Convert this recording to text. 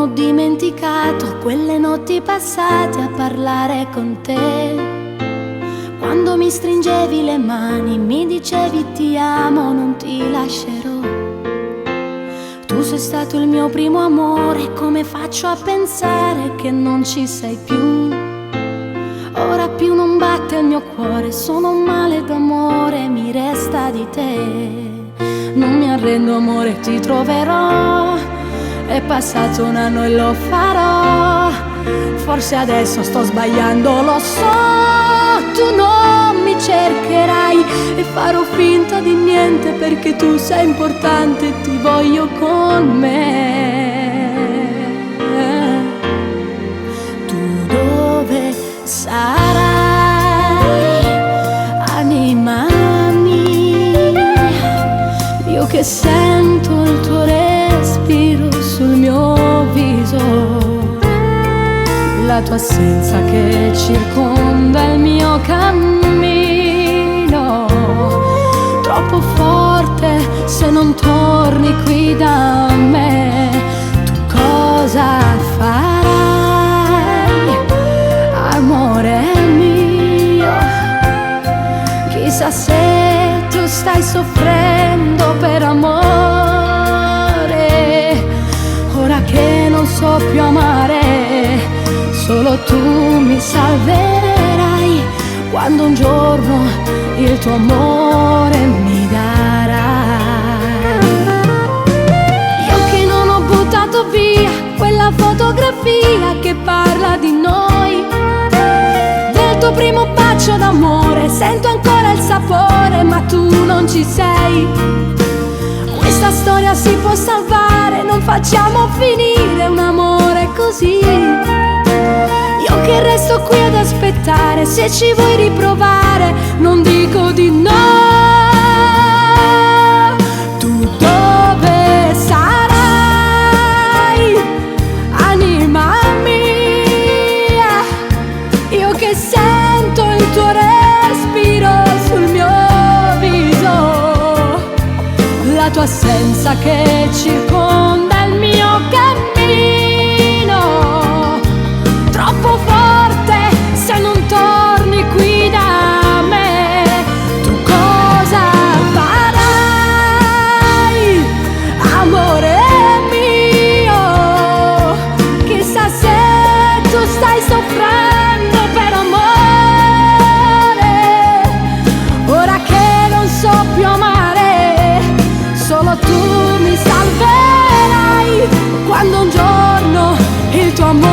ho dimenticato quelle notti passate a parlare con te. Quando mi stringevi le mani, mi dicevi ti amo, non ti lascerò. Tu sei stato il mio primo amore, come faccio a pensare che non ci sei più? Ora più non batte il mio cuore, sono un male d'amore, mi resta di te. Non mi arrendo amore, ti troverò. È passato un anno e lo farò. Forse adesso sto sbagliando, lo so. Tu non mi cercherai e farò finta di niente, perché tu sei importante e ti voglio con me. Tu dove sarai, anima mia? Io che sento il tuo respiro sul mio viso, la tua assenza che circonda il mio cammino. Troppo forte se non torni qui da me. Tu cosa farai, amore mio? Chissà se tu stai soffrendo per amore, ora che non so più amare. Solo tu mi salverai quando un giorno il tuo amore mi darai. Io che non ho buttato via quella fotografia che parla di noi, del tuo primo bacio d'amore, sento ancora il sapore, ma tu non ci sei. Questa storia si può salvare, non facciamo finire un amore così. Io che resto qui ad aspettare, se ci vuoi riprovare non dico di no. Tu dove sarai, anima mia? Io che sento il tuo respiro sul mio viso, la tua assenza che circonda il mio cammino. Troppo forte se non torni qui da me. Tu cosa farai, amore mio? Chissà se tu stai soffrendo per amore, ora che non so più amare. Solo tu mi salverai quando un giorno il tuo amore